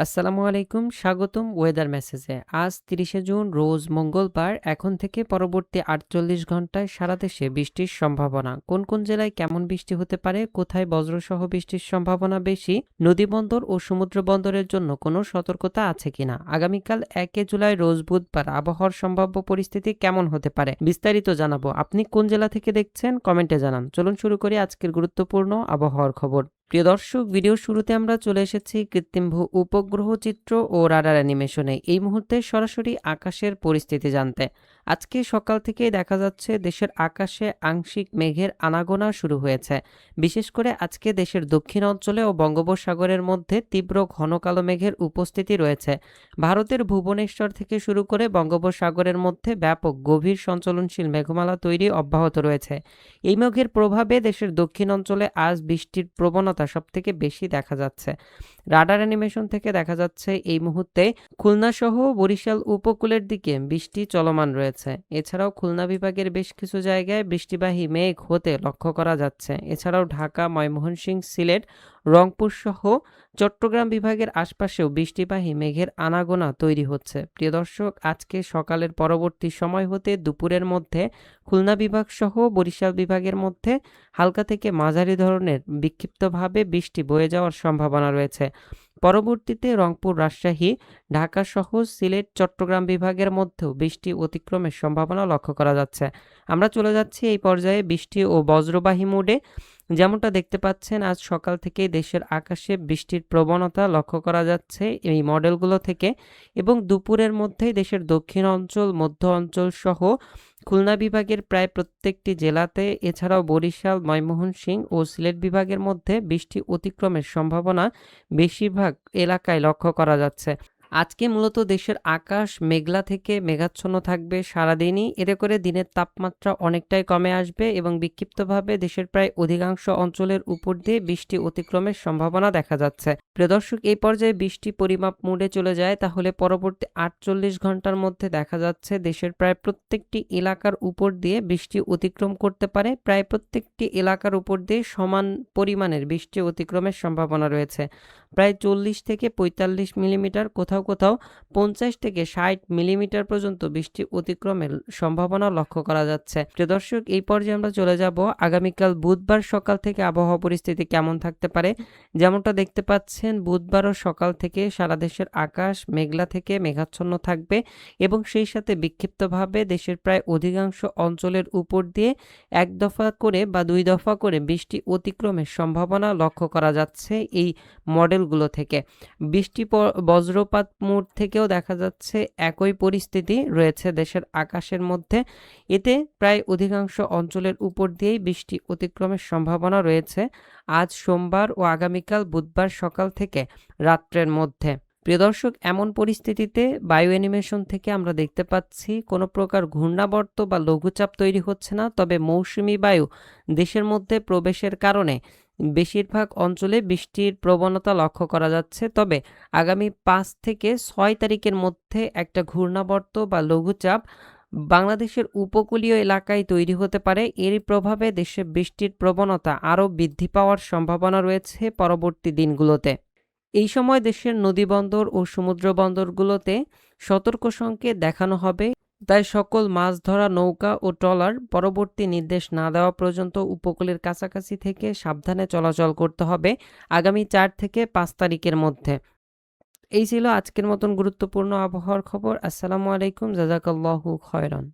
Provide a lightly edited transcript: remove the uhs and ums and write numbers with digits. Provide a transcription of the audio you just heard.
আসসালামু আলাইকুম, স্বাগতম ওয়েদার মেসেজে। আজ ৩০শে জুন, রোজ মঙ্গলবার। এখন থেকে পরবর্তী ৪৮ ঘন্টায় সারা দেশে বৃষ্টির সম্ভাবনা। কোন কোন জেলায় কেমন বৃষ্টি হতে পারে, কোথায় বজ্রসহ বৃষ্টির সম্ভাবনা বেশি, নদীবন্দর ও সমুদ্র বন্দরের জন্য কোনো সতর্কতা আছে কিনা, আগামীকাল ১ জুলাই রোজ বুধবার আবহাওয়ার সম্ভাব্য পরিস্থিতি কেমন হতে পারে, বিস্তারিত জানাবো। আপনি কোন জেলা থেকে দেখছেন কমেন্টে জানান। চলুন শুরু করি আজকের গুরুত্বপূর্ণ আবহাওয়ার খবর। প্রিয় দর্শক, ভিডিওর শুরুতে আমরা চলে এসেছি কৃত্রিম উপগ্রহ চিত্র ও রাডার অ্যানিমেশনে। এই মুহূর্তে সরাসরি আকাশের পরিস্থিতি জানতে আজকে সকাল থেকেই দেখা যাচ্ছে দেশের আকাশে আংশিক মেঘের আনাগোনা শুরু হয়েছে। বিশেষ করে আজকে দেশের দক্ষিণ অঞ্চলে ও বঙ্গোপসাগরের মধ্যে তীব্র ঘন কালো মেঘের উপস্থিতি রয়েছে। ভারতের ভুবনেশ্বর থেকে শুরু করে বঙ্গোপসাগরের মধ্যে ব্যাপক গভীর সঞ্চলনশীল মেঘমালা তৈরি অব্যাহত রয়েছে। এই মেঘের প্রভাবে দেশের দক্ষিণ অঞ্চলে আজ বৃষ্টির প্রবণতা সবথেকে বেশি দেখা যাচ্ছে। রাডার অ্যানিমেশন থেকে দেখা যাচ্ছে এই মুহূর্তে খুলনা সহ বরিশাল উপকূলের দিকে বৃষ্টি চলমান রয়েছে। এছাড়াও খুলনা বিভাগের বেশ কিছু জায়গায় বৃষ্টিবাহী মেঘ হতে লক্ষ্য করা যাচ্ছে। এছাড়াও ঢাকা, ময়মনসিংহ, সিলেট, রংপুর সহ চট্টগ্রাম বিভাগের আশপাশেও বৃষ্টিবাহী মেঘের আনাগোনা তৈরি হচ্ছে। প্রিয় দর্শক, আজকে সকালের পরবর্তী সময় হতে দুপুরের মধ্যে খুলনা বিভাগ সহ বরিশাল বিভাগের মধ্যে হালকা থেকে মাঝারি ধরনের বিক্ষিপ্তভাবে বৃষ্টি বয়ে যাওয়ার সম্ভাবনা রয়েছে। পরবর্তীতে রংপুর, রাজশাহী, ঢাকা সহ সিলেট, চট্টগ্রাম বিভাগের মধ্যেও বৃষ্টি অতিক্রমের সম্ভাবনা লক্ষ্য করা যাচ্ছে। আমরা চলে যাচ্ছি এই পর্যায়ে বৃষ্টি ও বজ্রবাহী মোডে। যেমনটা দেখতে পাচ্ছেন, আজ সকাল থেকেই দেশের আকাশে বৃষ্টির প্রবণতা লক্ষ্য করা যাচ্ছে এই মডেলগুলো থেকে, এবং দুপুরের মধ্যেই দেশের দক্ষিণ অঞ্চল, মধ্য অঞ্চল সহ খুলনা বিভাগের প্রায় প্রত্যেকটি জেলাতে, এছাড়াও বরিশাল, ময়মনসিংহ ও সিলেট বিভাগের মধ্যে বৃষ্টি অতিক্রমের সম্ভাবনা বেশিরভাগ এলাকায় লক্ষ্য করা যাচ্ছে। আজকে মূলত দেশের আকাশ মেঘলা থেকে মেঘাচ্ছন্ন থাকবে সারাদিনই। এতে করে দিনের তাপমাত্রা অনেকটাই কমে আসবে এবং বিক্ষিপ্তভাবে দেশের প্রায় অধিকাংশ অঞ্চলের উপর দিয়ে বৃষ্টি অতিক্রমের সম্ভাবনা দেখা যাচ্ছে। প্রিয় দর্শক, এই পর্যায়ে বৃষ্টি পরিমাপ মোডে চলে যায়, তাহলে পরবর্তী ৪৮ ঘন্টার মধ্যে দেখা যাচ্ছে দেশের প্রায় প্রত্যেকটি এলাকার উপর দিয়ে বৃষ্টি অতিক্রম করতে পারে। প্রায় প্রত্যেকটি এলাকার উপর দিয়ে সমান পরিমাণের বৃষ্টি অতিক্রমের সম্ভাবনা রয়েছে। প্রায় ৪০ থেকে ৪৫ মিলিমিটার, কোথাও কোথাও ৫০ থেকে ৬০ মিলিমিটার পর্যন্ত বৃষ্টি অতিক্রমের সম্ভাবনা লক্ষ্য করা যাচ্ছে। প্রিয় দর্শক, এই পর্যায়ে আমরা চলে যাব আগামীকাল বুধবার সকাল থেকে আবহাওয়া পরিস্থিতি কেমন থাকতে পারে। যেমনটা দেখতে পাচ্ছেন, বুধবারও সকাল থেকে সারা দেশের আকাশ মেঘলা থেকে মেঘাচ্ছন্ন থাকবে এবং সেই সাথে বিক্ষিপ্তভাবে দেশের প্রায় অধিকাংশ অঞ্চলের উপর দিয়ে এক দফা করে বা দুই দফা করে বৃষ্টি অতিক্রমের সম্ভাবনা লক্ষ্য করা যাচ্ছে এই মডেলগুলো থেকে। বৃষ্টি বজ্রপাত মোড থেকেও দেখা যাচ্ছে একই পরিস্থিতি রয়েছে দেশের আকাশের মধ্যে। এতে প্রায় অধিকাংশ অঞ্চলের উপর দিয়েই বৃষ্টি অতিক্রমের সম্ভাবনা রয়েছে আজ সোমবার ও আগামীকাল বুধবার সকাল থেকে রাত্রের মধ্যে। প্রিয় দর্শক, এমন পরিস্থিতিতে বায়ু অ্যানিমেশন থেকে আমরা দেখতে পাচ্ছি কোনো প্রকার ঘূর্ণাবর্ত বা লঘুচাপ তৈরি হচ্ছে না, তবে মৌসুমি বায়ু দেশের মধ্যে প্রবেশের কারণে বেশিরভাগ অঞ্চলে বৃষ্টির প্রবণতা লক্ষ্য করা যাচ্ছে। তবে আগামী ৫ থেকে ৬ তারিখের মধ্যে একটা ঘূর্ণাবর্ত বা লঘুচাপ বাংলাদেশের উপকূলীয় এলাকায় তৈরি হতে পারে। এরই প্রভাবে দেশে বৃষ্টির প্রবণতা আরও বৃদ্ধি পাওয়ার সম্ভাবনা রয়েছে পরবর্তী দিনগুলোতে। এই সময় দেশের নদীবন্দর ও সমুদ্র বন্দরগুলোতে সতর্ক সংকেত দেখানো হবে। তাই সকল মাছ ধরা নৌকা ও ট্রলার পরবর্তী নির্দেশ না দেওয়া পর্যন্ত উপকূলের কাছাকাছি থেকে সাবধানে চলাচল করতে হবে আগামী ৪ থেকে ৫ তারিখের মধ্যে। এই ছিল আজকের মতন গুরুত্বপূর্ণ আবহাওয়ার খবর। আসসালামু আলাইকুম, জাযাকাল্লাহু খায়রান।